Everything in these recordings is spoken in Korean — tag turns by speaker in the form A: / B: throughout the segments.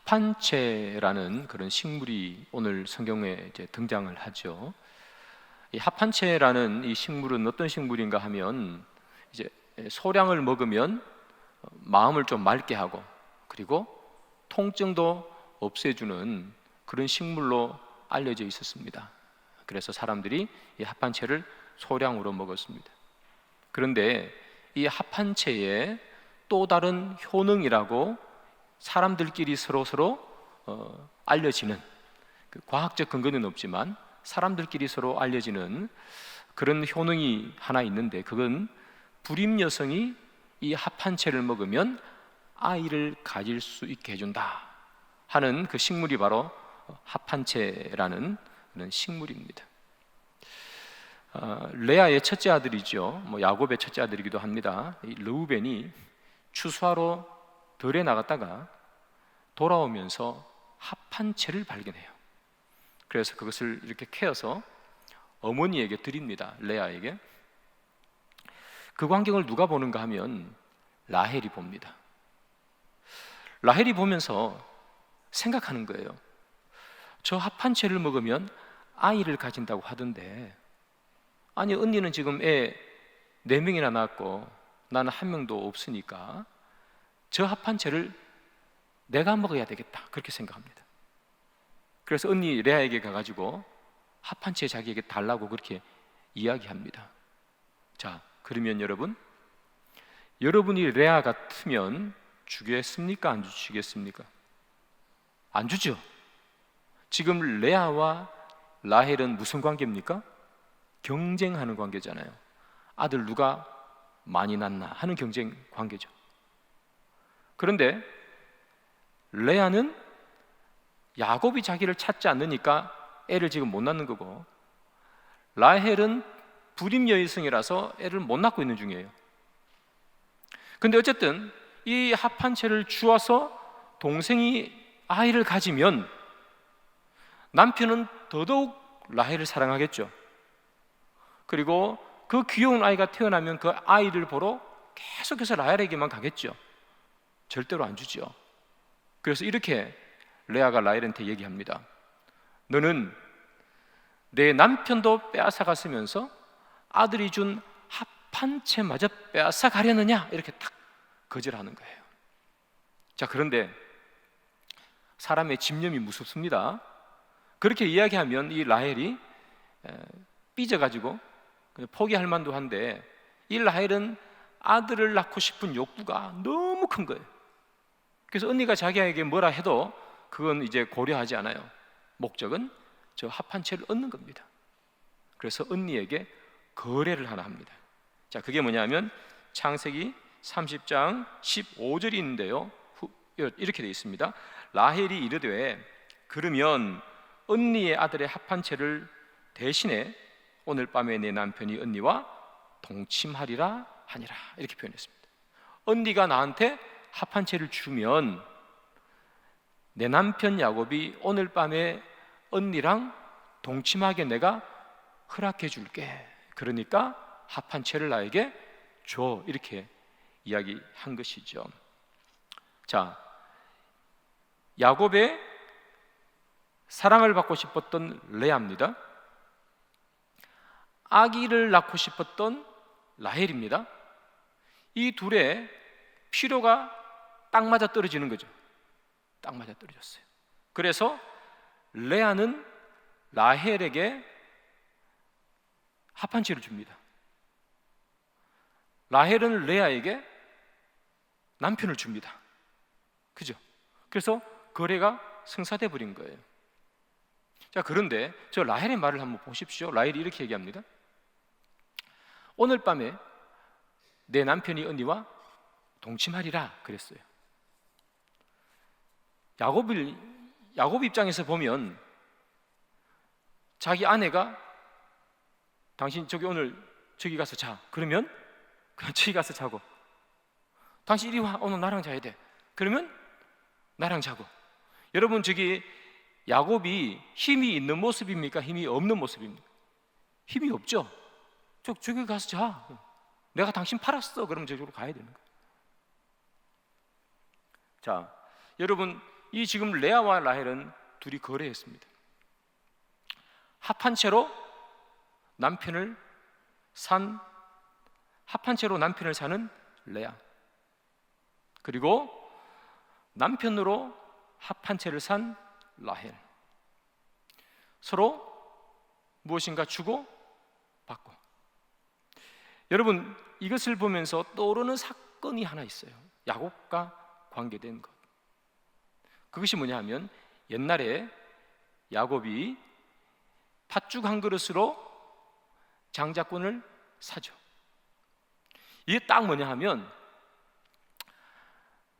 A: 합한채라는 그런 식물이 오늘 성경에 이제 등장을 하죠. 이 합한채라는 이 식물은 어떤 식물인가 하면 이제 소량을 먹으면 마음을 좀 맑게 하고 그리고 통증도 없애주는 그런 식물로 알려져 있었습니다. 그래서 사람들이 이 합한채를 소량으로 먹었습니다. 그런데 이 합한채의 또 다른 효능이라고 사람들끼리 서로 알려지는, 과학적 근거는 없지만 사람들끼리 서로 알려지는 그런 효능이 하나 있는데, 그건 불임 여성이 이 합한채를 먹으면 아이를 가질 수 있게 해준다 하는 그 식물이 바로 합한채라는 그런 식물입니다. 레아의 첫째 아들이죠. 야곱의 첫째 아들이기도 합니다. 이 르우벤이 추수하러 들에 나갔다가 돌아오면서 합한채를 발견해요. 그래서 그것을 이렇게 캐어서 어머니에게 드립니다. 레아에게. 그 광경을 누가 보는가 하면 라헬이 봅니다. 라헬이 보면서 생각하는 거예요. 저 합한채를 먹으면 아이를 가진다고 하던데, 아니 언니는 지금 애 4명이나 낳았고 나는 1명도 없으니까 저 합한채를 내가 먹어야 되겠다, 그렇게 생각합니다. 그래서 언니 레아에게 가가지고 합한채 자기에게 달라고 그렇게 이야기합니다. 자, 그러면 여러분이 레아 같으면 주겠습니까? 안 주시겠습니까? 안 주죠. 지금 레아와 라헬은 무슨 관계입니까? 경쟁하는 관계잖아요. 아들 누가 많이 낳나 하는 경쟁 관계죠. 그런데 레아는 야곱이 자기를 찾지 않으니까 애를 지금 못 낳는 거고, 라헬은 불임 여성이라서 애를 못 낳고 있는 중이에요. 근데 어쨌든 이 합한채를 주어서 동생이 아이를 가지면 남편은 더더욱 라헬을 사랑하겠죠. 그리고 그 귀여운 아이가 태어나면 그 아이를 보러 계속해서 라헬에게만 가겠죠. 절대로 안 주죠. 그래서 이렇게 레아가 라헬한테 얘기합니다. 너는 내 남편도 빼앗아갔으면서 아들이 준 합한채마저 빼앗아가려느냐, 이렇게 딱 거절하는 거예요. 자, 그런데 사람의 집념이 무섭습니다. 그렇게 이야기하면 이 라헬이 삐져가지고 포기할 만도 한데, 이 라헬은 아들을 낳고 싶은 욕구가 너무 큰 거예요. 그래서 언니가 자기에게 뭐라 해도 그건 이제 고려하지 않아요. 목적은 저 합한채를 얻는 겁니다. 그래서 언니에게 거래를 하나 합니다. 자, 그게 뭐냐면 창세기 30장 15절이 있는데요, 이렇게 되어 있습니다. 라헬이 이르되 그러면 언니의 아들의 합한채를 대신에 오늘 밤에 내 남편이 언니와 동침하리라 하니라, 이렇게 표현했습니다. 언니가 나한테 합한채를 주면 내 남편 야곱이 오늘 밤에 언니랑 동침하게 내가 허락해 줄게, 그러니까 합한채를 나에게 줘, 이렇게 이야기한 것이죠. 자, 야곱의 사랑을 받고 싶었던 레아입니다. 아기를 낳고 싶었던 라헬입니다. 이 둘의 필요가 딱 맞아 떨어지는 거죠. 딱 맞아 떨어졌어요. 그래서 레아는 라헬에게 합한채를 줍니다. 라헬은 레아에게 남편을 줍니다. 그죠? 그래서 거래가 성사돼 버린 거예요. 자, 그런데 저 라헬의 말을 한번 보십시오. 라헬이 이렇게 얘기합니다. 오늘 밤에 내 남편이 언니와 동침하리라 그랬어요. 야곱 입장에서 보면 자기 아내가 당신 오늘 저기 가서 자, 그러면 그냥 저기 가서 자고, 당신 이리 와, 오늘 나랑 자야 돼, 그러면 나랑 자고. 여러분, 저기 야곱이 힘이 있는 모습입니까? 힘이 없는 모습입니까? 힘이 없죠. 저기 가서 자, 내가 당신 팔았어, 그러면 저쪽으로 가야 되는 거예요. 자, 여러분, 이 지금 레아와 라헬은 둘이 거래했습니다. 합한 채로 남편을 사는 레아, 그리고 남편으로 합한 채를 산 라헬, 서로 무엇인가 주고 받고. 여러분, 이것을 보면서 떠오르는 사건이 하나 있어요. 야곱과 관계된 것. 그것이 뭐냐 하면, 옛날에 야곱이 팥죽 한 그릇으로 장자권을 사죠. 이게 딱 뭐냐 하면,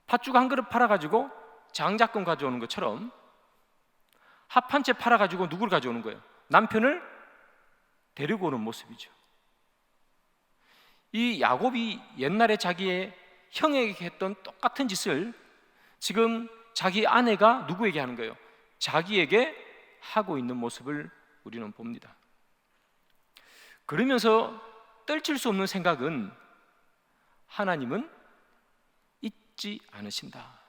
A: 팥죽 한 그릇 팔아가지고 장자권 가져오는 것처럼 합 한 채 팔아가지고 누구를 가져오는 거예요? 남편을 데리고 오는 모습이죠. 이 야곱이 옛날에 자기의 형에게 했던 똑같은 짓을 지금 자기 아내가 누구에게 하는 거예요? 자기에게 하고 있는 모습을 우리는 봅니다. 그러면서 떨칠 수 없는 생각은, 하나님은 잊지 않으신다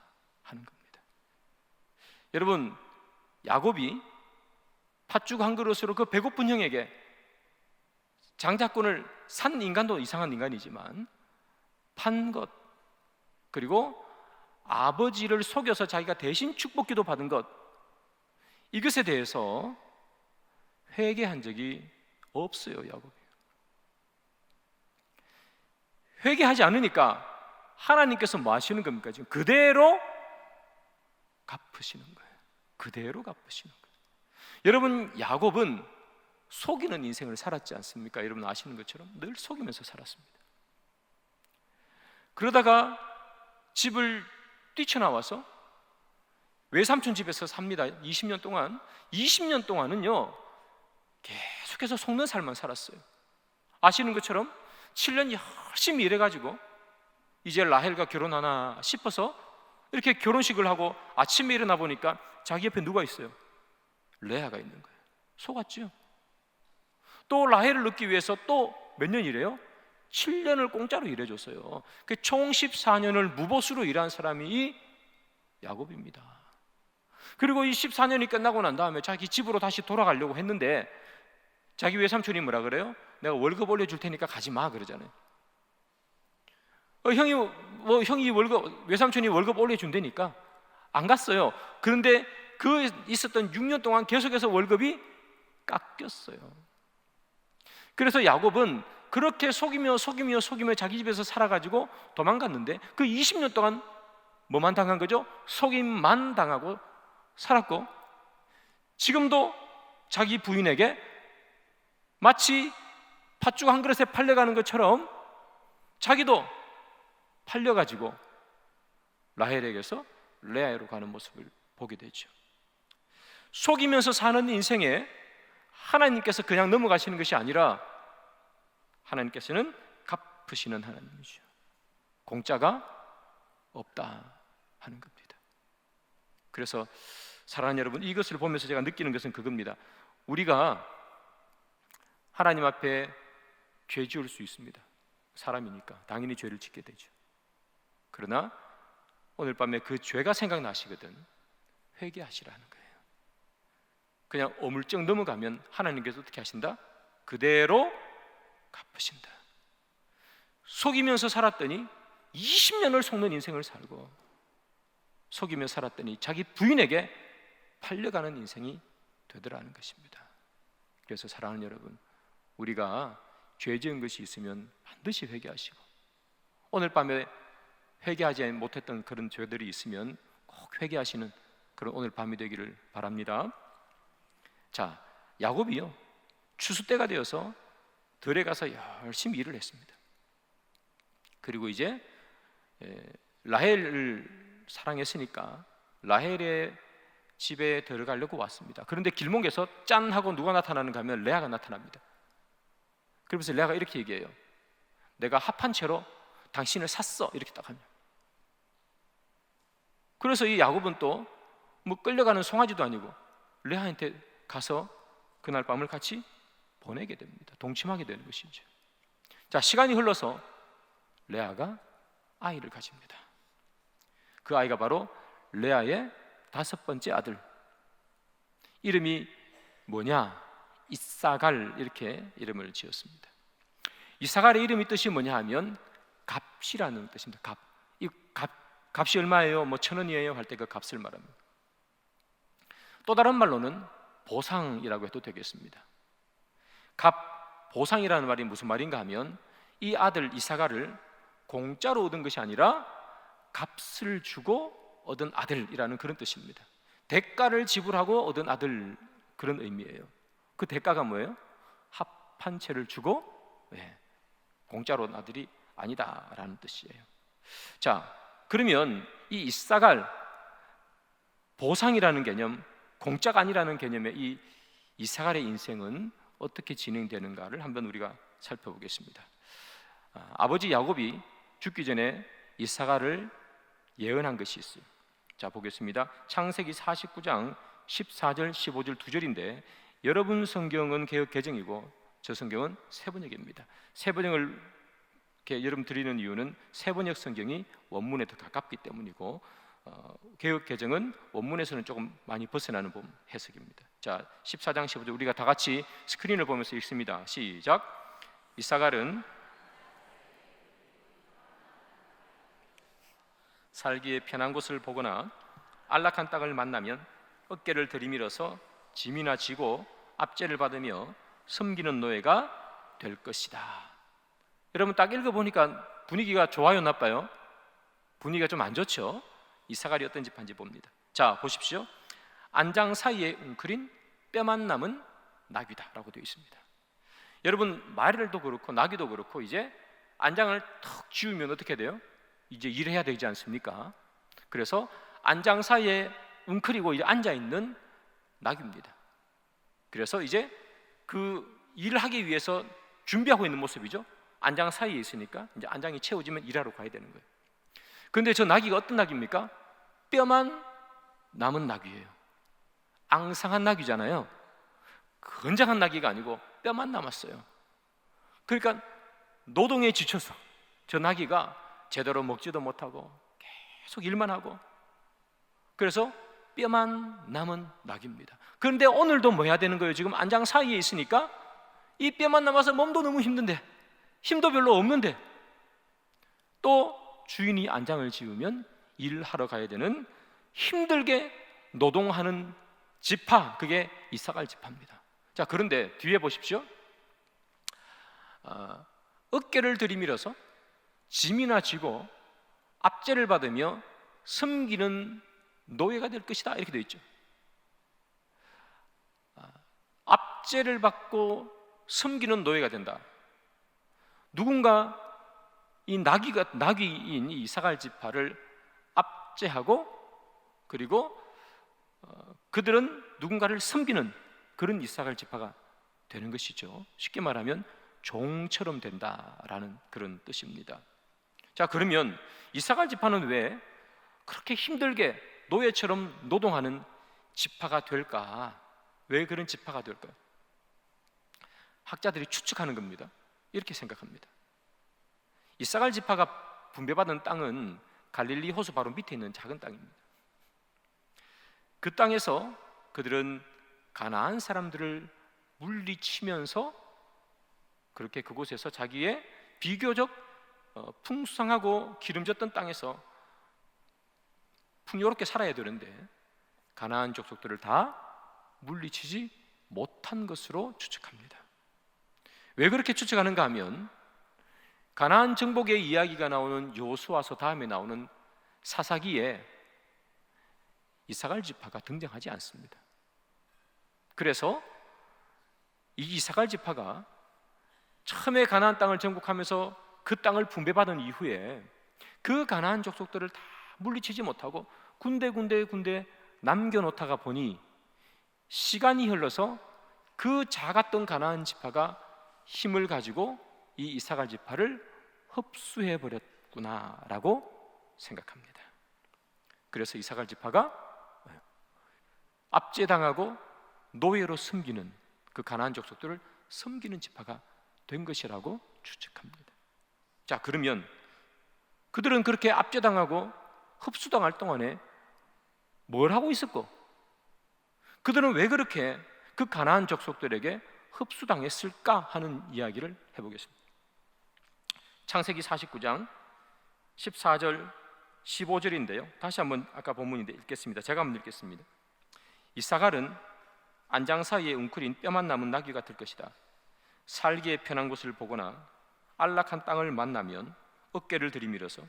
A: 하는 겁니다. 여러분, 야곱이 팥죽 한 그릇으로 그 배고픈 형에게 장자권을 산 인간도 이상한 인간이지만 판 것, 그리고 아버지를 속여서 자기가 대신 축복기도 받은 것, 이것에 대해서 회개한 적이 없어요. 야곱이 회개하지 않으니까 하나님께서 뭐 하시는 겁니까? 지금 그대로 갚으시는 거예요. 그대로 갚으시는 거예요. 여러분, 야곱은 속이는 인생을 살았지 않습니까? 여러분 아시는 것처럼 늘 속이면서 살았습니다. 그러다가 집을 뛰쳐나와서 외삼촌 집에서 삽니다. 20년 동안은요 계속해서 속는 삶만 살았어요. 아시는 것처럼 7년 열심히 일해가지고 이제 라헬과 결혼하나 싶어서 이렇게 결혼식을 하고 아침에 일어나 보니까 자기 옆에 누가 있어요? 레아가 있는 거예요. 속았죠. 또 라헬을 얻기 위해서 또 몇 년 일해요? 7년을 공짜로 일해줬어요. 총 14년을 무보수로 일한 사람이 이 야곱입니다. 그리고 이 14년이 끝나고 난 다음에 자기 집으로 다시 돌아가려고 했는데 자기 외삼촌이 뭐라 그래요? 내가 월급 올려줄 테니까 가지 마 그러잖아요. 외삼촌이 월급 올려준다니까 안 갔어요. 그런데 그 있었던 6년 동안 계속해서 월급이 깎였어요. 그래서 야곱은 그렇게 속이며 자기 집에서 살아가지고 도망갔는데 그 20년 동안 뭐만 당한 거죠? 속임만 당하고 살았고, 지금도 자기 부인에게 마치 팥죽 한 그릇에 팔려가는 것처럼 자기도 팔려가지고 라헬에게서 레아로 가는 모습을 보게 되죠. 속이면서 사는 인생에 하나님께서 그냥 넘어가시는 것이 아니라 하나님께서는 갚으시는 하나님이죠. 공짜가 없다 하는 겁니다. 그래서 사랑하는 여러분, 이것을 보면서 제가 느끼는 것은 그겁니다. 우리가 하나님 앞에 죄 지을 수 있습니다. 사람이니까 당연히 죄를 짓게 되죠. 그러나 오늘 밤에 그 죄가 생각나시거든 회개하시라는 거예요. 그냥 어물쩍 넘어가면 하나님께서 어떻게 하신다? 그대로 갚으신다. 속이면서 살았더니 20년을 속는 인생을 살고, 속이며 살았더니 자기 부인에게 팔려가는 인생이 되더라는 것입니다. 그래서 사랑하는 여러분, 우리가 죄 지은 것이 있으면 반드시 회개하시고, 오늘 밤에 회개하지 못했던 그런 죄들이 있으면 꼭 회개하시는 그런 오늘 밤이 되기를 바랍니다. 자, 야곱이요 추수 때가 되어서 들에 가서 열심히 일을 했습니다. 그리고 이제 라헬을 사랑했으니까 라헬의 집에 들어가려고 왔습니다. 그런데 길목에서 짠 하고 누가 나타나는가 하면 레아가 나타납니다. 그러면서 레아가 이렇게 얘기해요. 내가 합한 채로 당신을 샀어, 이렇게 딱 하면. 그래서 이 야곱은 또 뭐 끌려가는 송아지도 아니고 레아한테 가서 그날 밤을 같이 보내게 됩니다. 동침하게 되는 것이죠. 자, 시간이 흘러서 레아가 아이를 가집니다. 그 아이가 바로 레아의 5번째 아들. 이름이 뭐냐? 이사갈, 이렇게 이름을 지었습니다. 이사갈의 이름이 뜻이 뭐냐 하면 값이라는 뜻입니다. 값. 이 값이 얼마예요? 뭐 1,000원이에요? 할 때 그 값을 말합니다. 또 다른 말로는 보상이라고 해도 되겠습니다. 보상이라는 말이 무슨 말인가 하면 이 아들 이사갈을 공짜로 얻은 것이 아니라 값을 주고 얻은 아들이라는 그런 뜻입니다. 대가를 지불하고 얻은 아들, 그런 의미예요. 그 대가가 뭐예요? 합한 채를 주고 공짜로 얻은 아들이 아니다라는 뜻이에요. 자, 그러면 이 이사갈, 보상이라는 개념, 공짜가 아니라는 개념의 이 이사갈의 인생은 어떻게 진행되는가를 한번 우리가 살펴보겠습니다. 아버지 야곱이 죽기 전에 이사갈을 예언한 것이 있어요. 자, 보겠습니다. 창세기 49장 14절 15절 2절인데, 여러분 성경은 개역 개정이고 저 성경은 세번역입니다. 세번역을 이렇게 여러분 드리는 이유는 세번역 성경이 원문에 더 가깝기 때문이고, 개역 개정은 원문에서는 조금 많이 벗어나는 해석입니다. 자, 14장 15절 우리가 다 같이 스크린을 보면서 읽습니다. 시작. 이사갈은 살기에 편한 곳을 보거나 안락한 땅을 만나면 어깨를 들이밀어서 짐이나 지고 압제를 받으며 섬기는 노예가 될 것이다. 여러분 딱 읽어보니까 분위기가 좋아요, 나빠요? 분위기가 좀 안 좋죠? 이사갈이 어떤 집안지 봅니다. 자, 보십시오. 안장 사이에 웅크린 뼈만 남은 나귀다 라고 되어 있습니다. 여러분 말도 그렇고 나귀도 그렇고 이제 안장을 턱 쥐우면 어떻게 돼요? 이제 일해야 되지 않습니까? 그래서 안장 사이에 웅크리고 이제 앉아있는 나귀입니다. 그래서 이제 그 일을 하기 위해서 준비하고 있는 모습이죠. 안장 사이에 있으니까 이제 안장이 채워지면 일하러 가야 되는 거예요. 그런데 저 나귀가 어떤 나귀입니까? 뼈만 남은 나귀예요. 앙상한 나귀잖아요. 건장한 나귀가 아니고 뼈만 남았어요. 그러니까 노동에 지쳐서 저 나귀가 제대로 먹지도 못하고 계속 일만 하고, 그래서 뼈만 남은 나귀입니다. 그런데 오늘도 뭐 해야 되는 거예요? 지금 안장 사이에 있으니까 이 뼈만 남아서 몸도 너무 힘든데, 힘도 별로 없는데, 또 주인이 안장을 지으면 일을 하러 가야 되는 힘들게 노동하는 지파, 그게 이사갈 지파입니다. 자, 그런데 뒤에 보십시오. 어깨를 들이밀어서 짐이나 지고 압제를 받으며 섬기는 노예가 될 것이다, 이렇게 되어 있죠. 압제를 받고 섬기는 노예가 된다. 누군가 이 나귀인 이 이사갈 지파를 압제하고, 그리고 그들은 누군가를 섬기는 그런 이사갈 지파가 되는 것이죠. 쉽게 말하면 종처럼 된다라는 그런 뜻입니다. 자, 그러면 이사갈 지파는 왜 그렇게 힘들게 노예처럼 노동하는 지파가 될까? 왜 그런 지파가 될까? 학자들이 추측하는 겁니다. 이렇게 생각합니다. 이사갈 지파가 분배받은 땅은 갈릴리 호수 바로 밑에 있는 작은 땅입니다. 그 땅에서 그들은 가나안 사람들을 물리치면서 그렇게 그곳에서 자기의 비교적 풍성하고 기름졌던 땅에서 풍요롭게 살아야 되는데 가나안 족속들을 다 물리치지 못한 것으로 추측합니다. 왜 그렇게 추측하는가 하면 가나안 정복의 이야기가 나오는 여호수아서 다음에 나오는 사사기에 이사갈 지파가 등장하지 않습니다. 그래서 이 이사갈 지파가 처음에 가나안 땅을 정복하면서 그 땅을 분배받은 이후에 그 가나안 족속들을 다 물리치지 못하고 군데 남겨놓다가 보니 시간이 흘러서 그 작았던 가나안 지파가 힘을 가지고 이 이사갈 지파를 흡수해 버렸구나라고 생각합니다. 그래서 이사갈 지파가 압제당하고 노예로 섬기는 그 가나안 족속들을 섬기는 지파가 된 것이라고 추측합니다. 자, 그러면 그들은 그렇게 압제당하고 흡수당할 동안에 뭘 하고 있었고, 그들은 왜 그렇게 그 가나안 족속들에게 흡수당했을까 하는 이야기를 해보겠습니다. 창세기 49장 14절 15절인데요 다시 한번 아까 본문인데 읽겠습니다. 제가 한번 읽겠습니다. 이사갈은 안장 사이에 웅크린 뼈만 남은 나귀 같을 것이다. 살기에 편한 곳을 보거나 안락한 땅을 만나면 어깨를 들이밀어서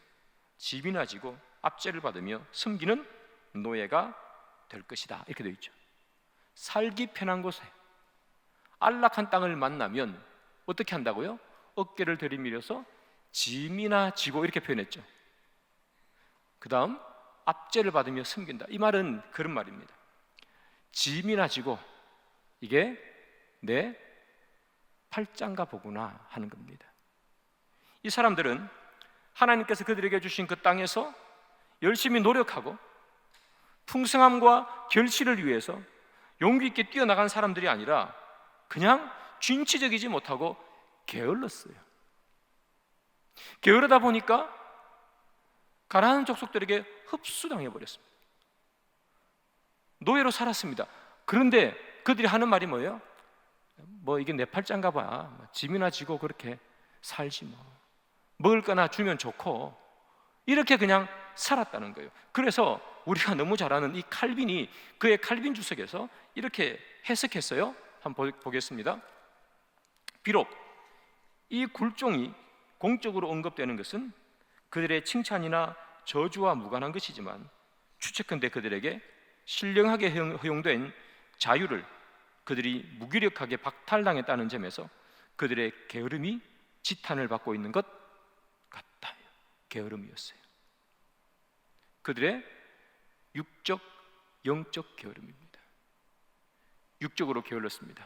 A: 집이나 지고 압제를 받으며 숨기는 노예가 될 것이다. 이렇게 되어 있죠. 살기 편한 곳에 안락한 땅을 만나면 어떻게 한다고요? 어깨를 들이밀어서 짐이나 지고 이렇게 표현했죠. 그 다음 압제를 받으며 숨긴다. 이 말은 그런 말입니다. 짐이나 지고 이게 내 팔짱가 보구나 하는 겁니다. 이 사람들은 하나님께서 그들에게 주신 그 땅에서 열심히 노력하고 풍성함과 결실을 위해서 용기 있게 뛰어나간 사람들이 아니라 그냥 진취적이지 못하고 게을렀어요. 게으르다 보니까 가나안 족속들에게 흡수당해 버렸습니다. 노예로 살았습니다. 그런데 그들이 하는 말이 뭐예요? 뭐 이게 내 팔짱가 봐, 짐이나 지고 그렇게 살지 뭐, 먹을 거나 주면 좋고, 이렇게 그냥 살았다는 거예요. 그래서 우리가 너무 잘 아는 이 칼빈이 그의 칼빈 주석에서 이렇게 해석했어요. 한번 보겠습니다. 비록 이 굴종이 공적으로 언급되는 것은 그들의 칭찬이나 저주와 무관한 것이지만 추측컨대 그들에게 신령하게 허용된 자유를 그들이 무기력하게 박탈당했다는 점에서 그들의 게으름이 지탄을 받고 있는 것 같다. 게으름이었어요. 그들의 육적, 영적 게으름입니다. 육적으로 게을렀습니다.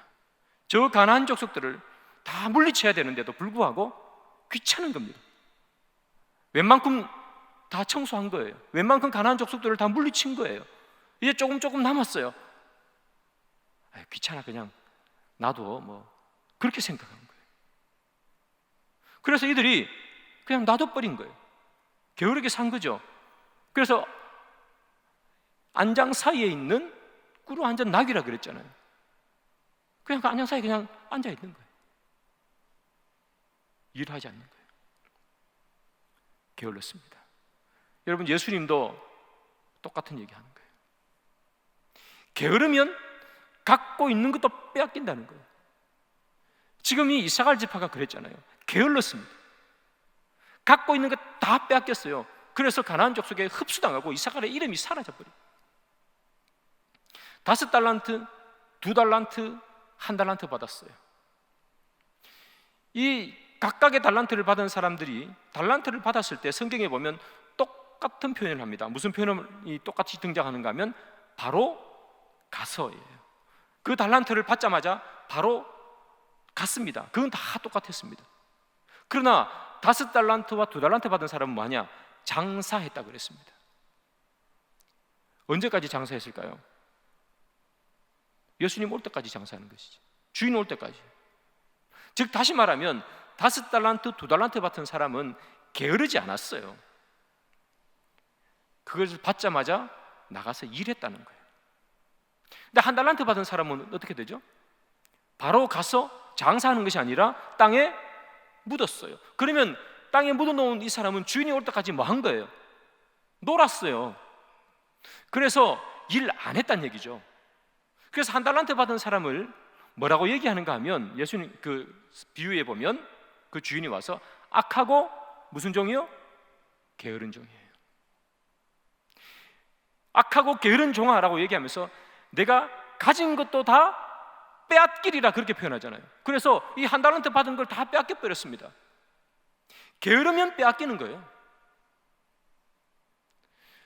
A: 저 가나안 족속들을 다 물리쳐야 되는데도 불구하고 귀찮은 겁니다. 웬만큼 다 청소한 거예요. 웬만큼 가나안 족속들을 다 물리친 거예요. 이제 조금 남았어요. 귀찮아, 그냥 나도 뭐 그렇게 생각한 거예요. 그래서 이들이 그냥 놔둬버린 거예요. 게으르게 산 거죠. 그래서 안장 사이에 있는 꿀로 앉은 나귀라 그랬잖아요. 그냥 그 안장 사이에 그냥 앉아 있는 거예요. 일하지 않는 거예요. 게을렀습니다. 여러분, 예수님도 똑같은 얘기 하는 거예요. 게으르면 갖고 있는 것도 빼앗긴다는 거예요. 지금 이 이사갈 지파가 그랬잖아요. 게을렀습니다. 갖고 있는 것 다 빼앗겼어요. 그래서 가나안 족속에 흡수당하고 이사갈의 이름이 사라져버려요. 5달란트, 2달란트, 1달란트 받았어요. 이 각각의 달란트를 받은 사람들이 달란트를 받았을 때 성경에 보면 똑같은 표현을 합니다. 무슨 표현이 똑같이 등장하는가 하면 바로 가서예요. 그 달란트를 받자마자 바로 갔습니다. 그건 다 똑같았습니다. 그러나 5달란트와 2달란트 받은 사람은 뭐냐? 장사했다 그랬습니다. 언제까지 장사했을까요? 예수님 올 때까지 장사하는 것이지. 주인 올 때까지. 즉 다시 말하면 5달란트, 2달란트 받은 사람은 게으르지 않았어요. 그것을 받자마자 나가서 일했다는 거예요. 근데 1달란트 받은 사람은 어떻게 되죠? 바로 가서 장사하는 것이 아니라 땅에 묻었어요. 그러면 땅에 묻어놓은 이 사람은 주인이 올 때까지 뭐 한 거예요? 놀았어요. 그래서 일 안 했다는 얘기죠. 그래서 1달란트 받은 사람을 뭐라고 얘기하는가 하면 예수님 그 비유에 보면 그 주인이 와서 악하고 무슨 종이요? 게으른 종이에요. 악하고 게으른 종아라고 얘기하면서 내가 가진 것도 다 빼앗기리라 그렇게 표현하잖아요. 그래서 이 1달란트 받은 걸 다 빼앗겨 버렸습니다. 게으르면 빼앗기는 거예요.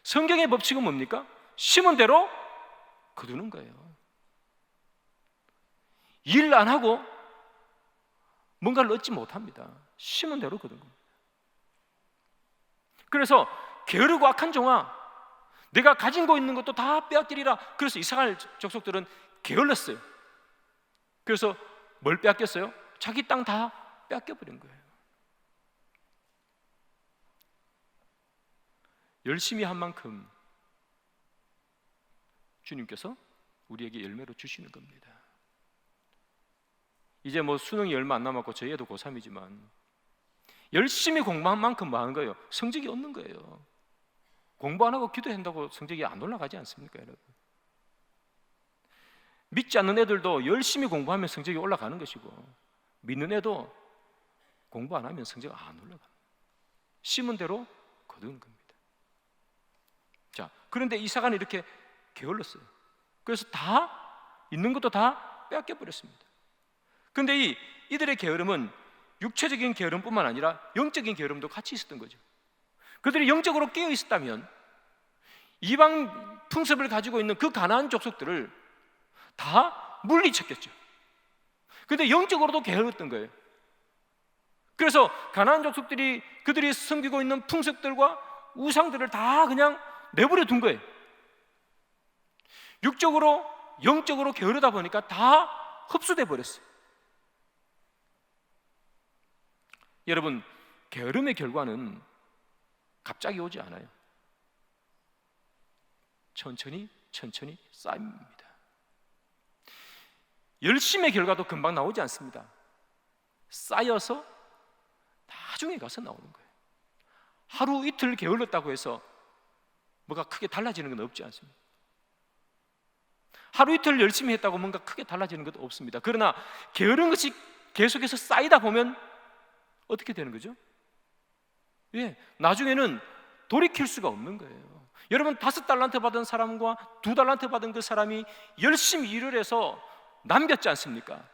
A: 성경의 법칙은 뭡니까? 심은 대로 거두는 거예요. 일 안 하고 뭔가를 얻지 못합니다. 심은 대로 거두는 겁니다. 그래서 게으르고 악한 종아, 내가 가지고 있는 것도 다 빼앗기리라. 그래서 이스라엘 족속들은 게을렀어요. 그래서 뭘 빼앗겼어요? 자기 땅 다 빼앗겨버린 거예요. 열심히 한 만큼 주님께서 우리에게 열매로 주시는 겁니다. 이제 뭐 수능이 얼마 안 남았고 저희 애도 고3이지만 열심히 공부한 만큼 뭐 하는 거예요? 성적이 없는 거예요. 공부 안 하고 기도한다고 성적이 안 올라가지 않습니까, 여러분? 믿지 않는 애들도 열심히 공부하면 성적이 올라가는 것이고, 믿는 애도 공부 안 하면 성적이 안 올라갑니다. 심은 대로 거두는 겁니다. 자, 그런데 이사가는 이렇게 게을렀어요. 그래서 다 있는 것도 다 빼앗겨 버렸습니다. 그런데 이들의 게으름은 육체적인 게으름뿐만 아니라 영적인 게으름도 같이 있었던 거죠. 그들이 영적으로 깨어 있었다면 이방 풍습을 가지고 있는 그 가나안 족속들을 다 물리쳤겠죠. 그런데 영적으로도 게을렀던 거예요. 그래서 가나안 족속들이 그들이 섬기고 있는 풍습들과 우상들을 다 그냥 내버려 둔 거예요. 육적으로 영적으로 게으르다 보니까 다 흡수돼 버렸어요. 여러분, 게으름의 결과는 갑자기 오지 않아요. 천천히 쌓입니다. 열심의 결과도 금방 나오지 않습니다. 쌓여서 나중에 가서 나오는 거예요. 하루 이틀 게을렀다고 해서 뭐가 크게 달라지는 건 없지 않습니다. 하루 이틀 열심히 했다고 뭔가 크게 달라지는 것도 없습니다. 그러나 게으른 것이 계속해서 쌓이다 보면 어떻게 되는 거죠? 나중에는 돌이킬 수가 없는 거예요. 여러분, 5달란트 받은 사람과 2달란트 받은 그 사람이 열심히 일을 해서 남겼지 않습니까?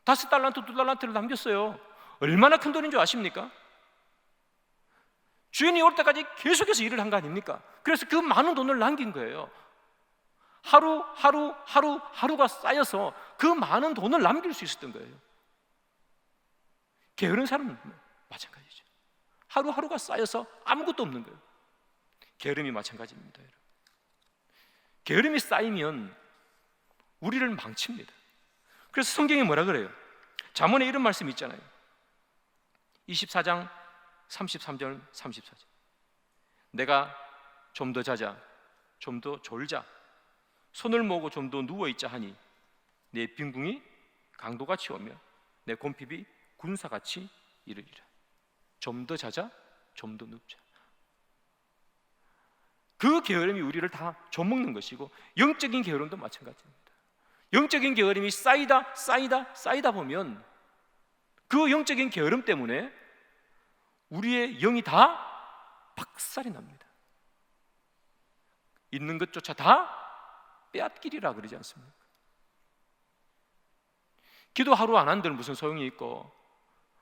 A: 5달란트, 2달란트를 남겼어요. 얼마나 큰 돈인 줄 아십니까? 주인이 올 때까지 계속해서 일을 한 거 아닙니까? 그래서 그 많은 돈을 남긴 거예요. 하루가 쌓여서 그 많은 돈을 남길 수 있었던 거예요. 게으른 사람은 마찬가지죠. 하루가 쌓여서 아무것도 없는 거예요. 게으름이 마찬가지입니다, 여러분. 게으름이 쌓이면 우리를 망칩니다. 그래서 성경이 뭐라 그래요? 잠언에 이런 말씀이 있잖아요. 24장 33절 34절. 내가 좀 더 자자, 좀 더 졸자, 손을 모으고 좀 더 누워있자 하니 내 빈궁이 강도같이 오며 내 곰핍이 군사같이 이르리라. 좀 더 자자, 좀 더 눕자. 그 게으름이 우리를 다 좀먹는 것이고, 영적인 게으름도 마찬가지입니다. 영적인 게으름이 쌓이다 보면 그 영적인 게으름 때문에 우리의 영이 다 박살이 납니다. 있는 것조차 다 빼앗기리라 그러지 않습니까? 기도 하루 안 한들 무슨 소용이 있고,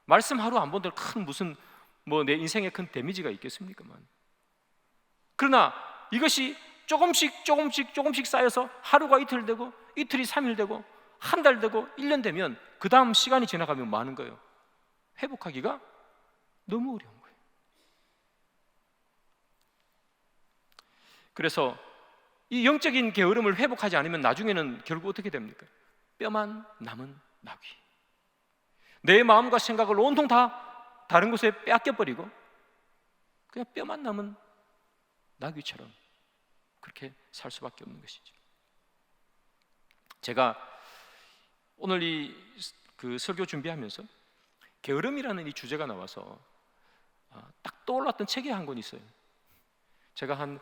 A: 말씀 하루 안 본들 큰 무슨 내 인생에 큰 데미지가 있겠습니까만. 그러나 이것이 조금씩 쌓여서 하루가 이틀 되고, 이틀이 3일 되고, 한 달 되고, 1년 되면 그 다음 시간이 지나가면 뭐 하는 거예요? 회복하기가 너무 어려운 거예요. 그래서 이 영적인 게으름을 회복하지 않으면 나중에는 결국 어떻게 됩니까? 뼈만 남은 나귀. 내 마음과 생각을 온통 다 다른 곳에 빼앗겨버리고 그냥 뼈만 남은 나귀처럼 그렇게 살 수밖에 없는 것이죠. 제가 오늘 그 설교 준비하면서 게으름이라는 이 주제가 나와서 딱 떠올랐던 책이 한 권 있어요. 제가 한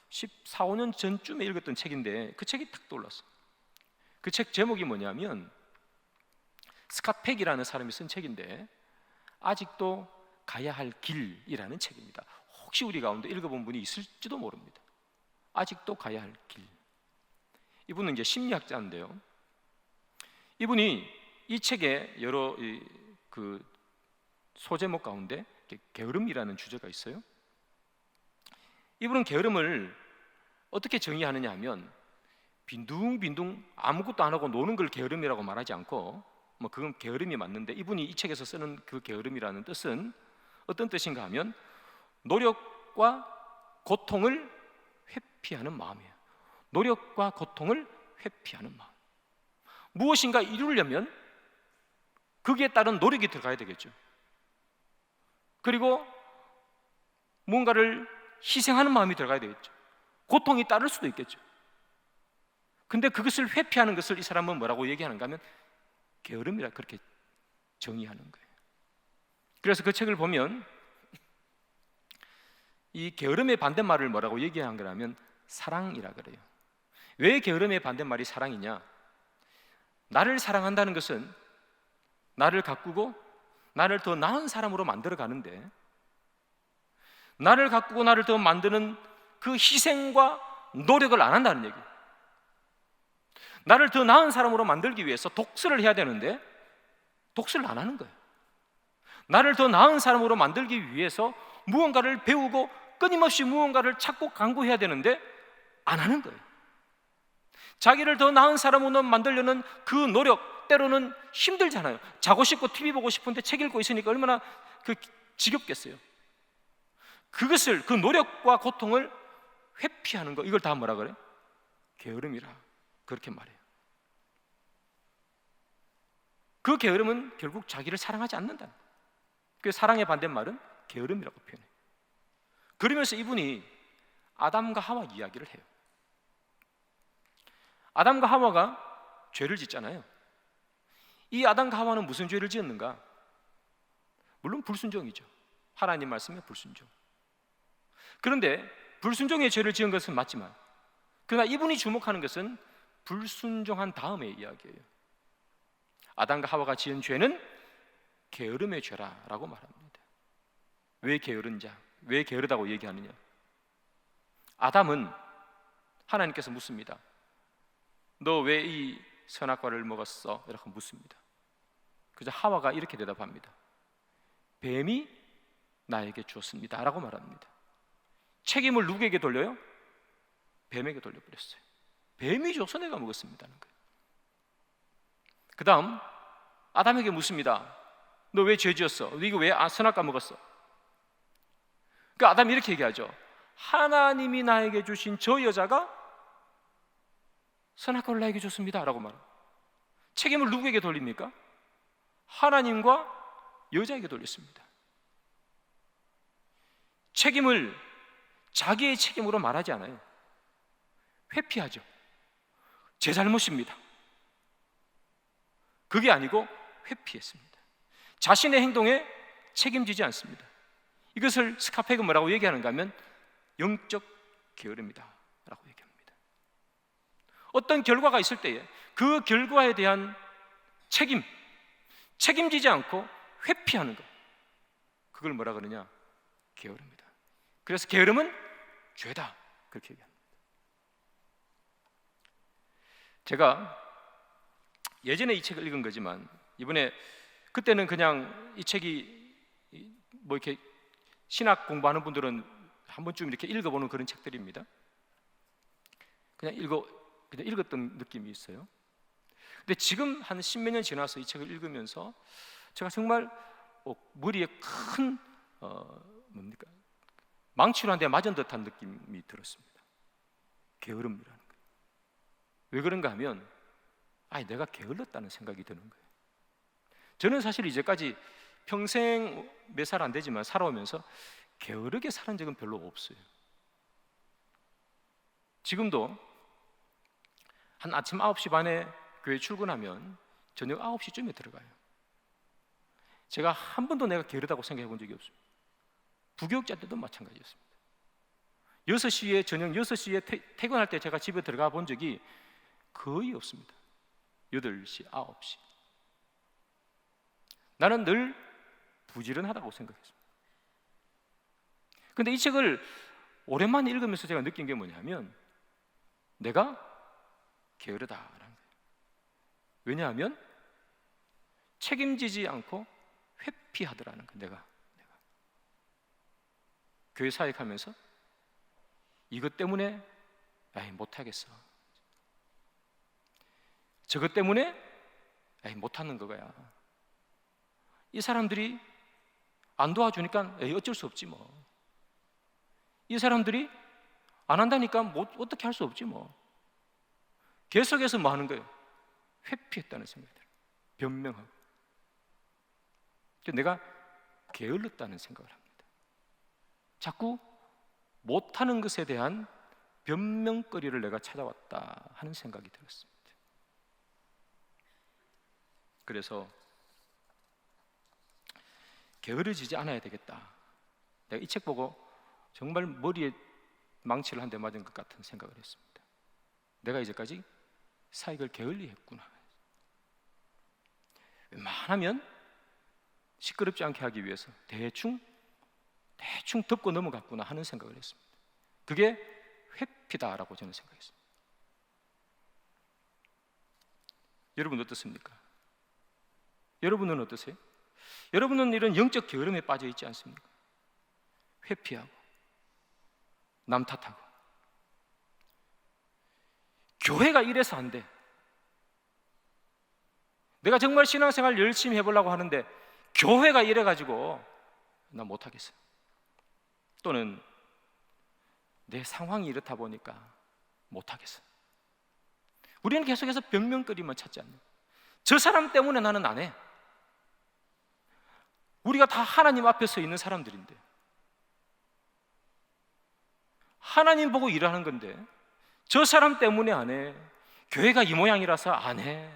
A: 14, 15년 전쯤에 읽었던 책인데 그 책이 딱 떠올랐어요. 그 책 제목이 뭐냐면 스캇 팩이라는 사람이 쓴 책인데 아직도 가야 할 길이라는 책입니다. 혹시 우리 가운데 읽어본 분이 있을지도 모릅니다. 아직도 가야 할 길. 이분은 이제 심리학자인데요. 이분이 이 책에 여러 그 소제목 가운데 게으름이라는 주제가 있어요. 이분은 게으름을 어떻게 정의하느냐 하면 빈둥빈둥 아무것도 안 하고 노는 걸 게으름이라고 말하지 않고 그건 게으름이 맞는데, 이분이 이 책에서 쓰는 그 게으름이라는 뜻은 어떤 뜻인가 하면 노력과 고통을 회피하는 마음이에요. 노력과 고통을 회피하는 마음. 무엇인가 이루려면 거기에 따른 노력이 들어가야 되겠죠. 그리고 뭔가를 희생하는 마음이 들어가야 되겠죠. 고통이 따를 수도 있겠죠. 근데 그것을 회피하는 것을 이 사람은 뭐라고 얘기하는가 하면 게으름이라 그렇게 정의하는 거예요. 그래서 그 책을 보면 이 게으름의 반대말을 뭐라고 얘기한 거라면 사랑이라 그래요. 왜 게으름의 반대말이 사랑이냐? 나를 사랑한다는 것은 나를 가꾸고 나를 더 나은 사람으로 만들어 가는데, 나를 가꾸고 나를 더 만드는 그 희생과 노력을 안 한다는 얘기예요. 나를 더 나은 사람으로 만들기 위해서 독서를 해야 되는데 독서를 안 하는 거예요. 나를 더 나은 사람으로 만들기 위해서 무언가를 배우고 끊임없이 무언가를 찾고 강구해야 되는데 안 하는 거예요. 자기를 더 나은 사람으로 만들려는 그 노력, 때로는 힘들잖아요. 자고 싶고 TV 보고 싶은데 책 읽고 있으니까 얼마나 지겹겠어요. 그것을, 그 노력과 고통을 회피하는 거, 이걸 다 뭐라 그래요? 게으름이라 그렇게 말해요. 그 게으름은 결국 자기를 사랑하지 않는다. 그 사랑의 반대말은 게으름이라고 표현해요. 그러면서 이분이 아담과 하와 이야기를 해요. 아담과 하와가 죄를 짓잖아요. 이 아담과 하와는 무슨 죄를 지었는가? 물론 불순종이죠. 하나님 말씀에 불순종. 그런데 불순종의 죄를 지은 것은 맞지만, 그러나 이분이 주목하는 것은 불순종한 다음의 이야기예요. 아담과 하와가 지은 죄는 게으름의 죄라고 말합니다. 왜 게으른자? 왜 게으르다고 얘기하느냐? 아담은 하나님께서 묻습니다. 너 왜 이 선악과를 먹었어? 이렇게 묻습니다. 그래서 하와가 이렇게 대답합니다. 뱀이 나에게 주었습니다 라고 말합니다. 책임을 누구에게 돌려요? 뱀에게 돌려버렸어요. 뱀이 줘서 내가 먹었습니다는 거예요. 그 다음 아담에게 묻습니다. 너 왜 죄 지었어? 너 이거 왜 선악과 먹었어? 그 아담이 이렇게 얘기하죠. 하나님이 나에게 주신 저 여자가 선악과를 나에게 줬습니다 라고 말합니다. 책임을 누구에게 돌립니까? 하나님과 여자에게 돌렸습니다. 책임을 자기의 책임으로 말하지 않아요. 회피하죠. 제 잘못입니다. 그게 아니고 회피했습니다. 자신의 행동에 책임지지 않습니다. 이것을 스카페가 뭐라고 얘기하는가 하면 영적 게으름이다 라고 얘기합니다. 어떤 결과가 있을 때에 그 결과에 대한 책임지지 않고 회피하는 것, 그걸 뭐라 그러냐? 게으름이다. 그래서 게으름은 죄다 그렇게 얘기합니다. 제가 예전에 이 책을 읽은 거지만 이번에, 그때는 그냥 이 책이 뭐 이렇게 신학 공부하는 분들은 한 번쯤 이렇게 읽어보는 그런 책들입니다. 그냥 읽었던 느낌이 있어요. 근데 지금 한 십몇 년 지나서 이 책을 읽으면서 제가 정말 머리에 큰 망치로 한 대 맞은 듯한 느낌이 들었습니다. 게으름이라는 거예요. 왜 그런가 하면 내가 게을렀다는 생각이 드는 거예요. 저는 사실 이제까지 평생 몇 살 안 되지만 살아오면서 게으르게 살은 적은 별로 없어요. 지금도 한 아침 9시 반에 교회 출근하면 저녁 9시쯤에 들어가요. 제가 한 번도 내가 게으르다고 생각해 본 적이 없습니다. 부교육자 때도 마찬가지였습니다. 6시에 저녁 6시에 퇴근할 때 제가 집에 들어가 본 적이 거의 없습니다. 8시, 9시. 나는 늘 부지런하다고 생각했습니다. 그런데 이 책을 오랜만에 읽으면서 제가 느낀 게 뭐냐면 내가 게으르다라는 거예요. 왜냐하면 책임지지 않고 회피하더라는 거예요. 내가 교회 사역하면서 이것 때문에 못하겠어, 저것 때문에 못하는 거야, 이 사람들이 안 도와주니까 어쩔 수 없지 뭐, 이 사람들이 안 한다니까 어떻게 할 수 없지 뭐. 계속해서 뭐 하는 거예요? 회피했다는 생각이 들어요. 변명하고. 내가 게을렀다는 생각을 합니다. 자꾸 못하는 것에 대한 변명거리를 내가 찾아왔다 하는 생각이 들었습니다. 그래서 게으르지지 않아야 되겠다. 내가 이 책 보고 정말 머리에 망치를 한 대 맞은 것 같은 생각을 했습니다. 내가 이제까지 사역을 게을리 했구나. 웬만하면 시끄럽지 않게 하기 위해서 대충 덮고 넘어갔구나 하는 생각을 했습니다. 그게 회피다라고 저는 생각했습니다. 여러분 어떻습니까? 여러분은 어떠세요? 여러분은 이런 영적 게으름에 빠져 있지 않습니까? 회피하고 남 탓하고. 교회가 이래서 안 돼. 내가 정말 신앙생활 열심히 해보려고 하는데 교회가 이래가지고 나 못하겠어요. 또는 내 상황이 이렇다 보니까 못하겠어요. 우리는 계속해서 변명거리만 찾지 않는. 저 사람 때문에 나는 안 해. 우리가 다 하나님 앞에 서 있는 사람들인데, 하나님 보고 일하는 건데 저 사람 때문에 안 해. 교회가 이 모양이라서 안 해.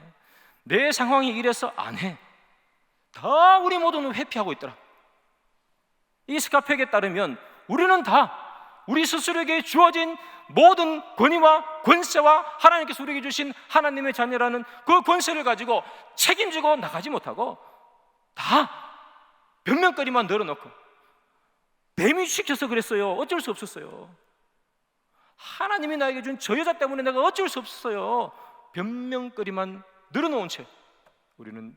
A: 내 상황이 이래서 안 해. 다 우리 모두는 회피하고 있더라. 이 스카펙에 따르면 우리는 다 우리 스스로에게 주어진 모든 권위와 권세와 하나님께서 우리에게 주신 하나님의 자녀라는 그 권세를 가지고 책임지고 나가지 못하고 다 변명거리만 늘어놓고, 뱀이 시켜서 그랬어요. 어쩔 수 없었어요. 하나님이 나에게 준 저 여자 때문에 내가 어쩔 수 없었어요. 변명거리만 늘어놓은 채 우리는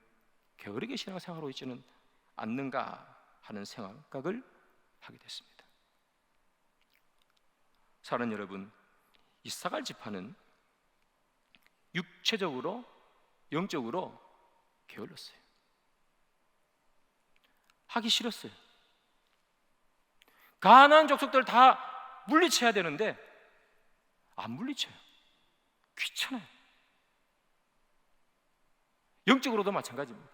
A: 게으르게 신앙생활하고 있지는 않는가 하는 생각을 하게 됐습니다. 사랑하는 여러분, 이사갈 지파는 육체적으로 영적으로 게을렀어요. 하기 싫었어요. 가나안 족속들 다 물리쳐야 되는데 안 물리쳐요. 귀찮아요. 영적으로도 마찬가지입니다.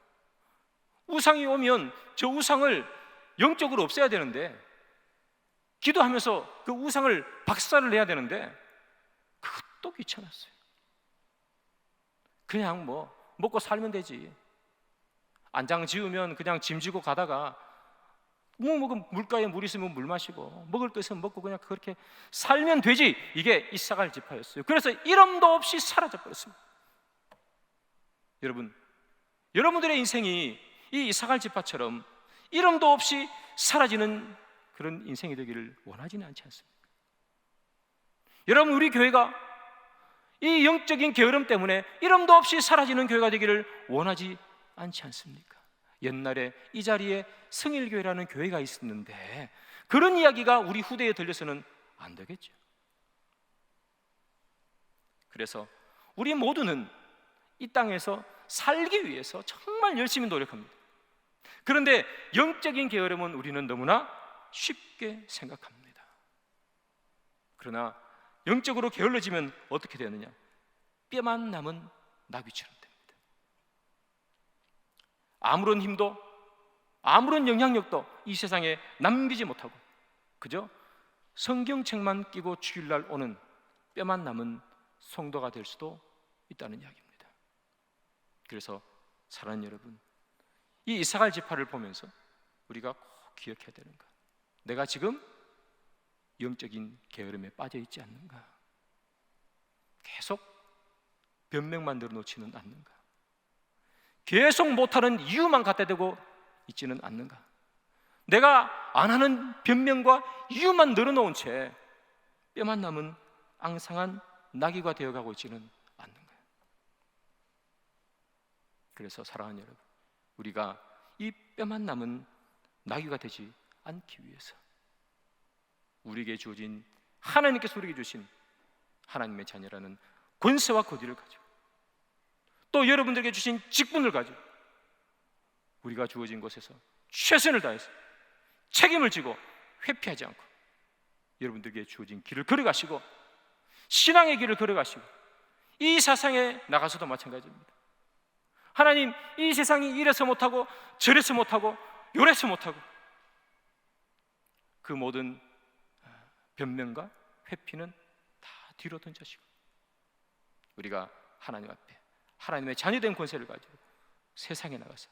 A: 우상이 오면 저 우상을 영적으로 없애야 되는데, 기도하면서 그 우상을 박살을 내야 되는데 그것도 귀찮았어요. 그냥 뭐 먹고 살면 되지. 안장 지으면 그냥 짐 지고 가다가 물가에 물 있으면 물 마시고 먹을 거 있으면 먹고 그냥 그렇게 살면 되지. 이게 이사갈 지파였어요. 그래서 이름도 없이 사라져 버렸습니다. 여러분, 여러분들의 인생이 이 이사갈 지파처럼 이름도 없이 사라지는 그런 인생이 되기를 원하지는 않지 않습니까? 여러분, 우리 교회가 이 영적인 게으름 때문에 이름도 없이 사라지는 교회가 되기를 원하지 않지 않습니까? 옛날에 이 자리에 성일교회라는 교회가 있었는데 그런 이야기가 우리 후대에 들려서는 안 되겠죠. 그래서 우리 모두는 이 땅에서 살기 위해서 정말 열심히 노력합니다. 그런데 영적인 게으름은 우리는 너무나 쉽게 생각합니다. 그러나 영적으로 게을러지면 어떻게 되느냐? 뼈만 남은 나귀처럼 됩니다. 아무런 힘도 아무런 영향력도 이 세상에 남기지 못하고 그저 성경책만 끼고 주일날 오는 뼈만 남은 성도가 될 수도 있다는 이야기입니다. 그래서 사랑하는 여러분, 이 이사갈 지파를 보면서 우리가 꼭 기억해야 되는 것, 내가 지금 영적인 게으름에 빠져 있지 않는가? 계속 변명만 늘어놓지는 않는가? 계속 못하는 이유만 갖다 대고 있지는 않는가? 내가 안 하는 변명과 이유만 늘어놓은 채 뼈만 남은 앙상한 나귀가 되어가고 있지는 않는가? 그래서 사랑하는 여러분, 우리가 이 뼈만 남은 나귀가 되지 않기 위해서 우리에게 주어진, 하나님께서 우리에게 주신 하나님의 자녀라는 권세와 권위를 가지고, 또 여러분들에게 주신 직분을 가지고 우리가 주어진 곳에서 최선을 다해서 책임을 지고 회피하지 않고 여러분들에게 주어진 길을 걸어가시고, 신앙의 길을 걸어가시고, 이 세상에 나가서도 마찬가지입니다. 하나님, 이 세상이 이래서 못하고 저래서 못하고 요래서 못하고, 그 모든 변명과 회피는 다 뒤로 던져지고 우리가 하나님 앞에 하나님의 자녀된 권세를 가지고 세상에 나가서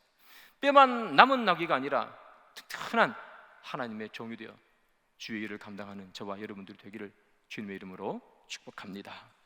A: 뼈만 남은 나귀가 아니라 튼튼한 하나님의 종이 되어 주의 일을 감당하는 저와 여러분들 되기를 주님의 이름으로 축복합니다.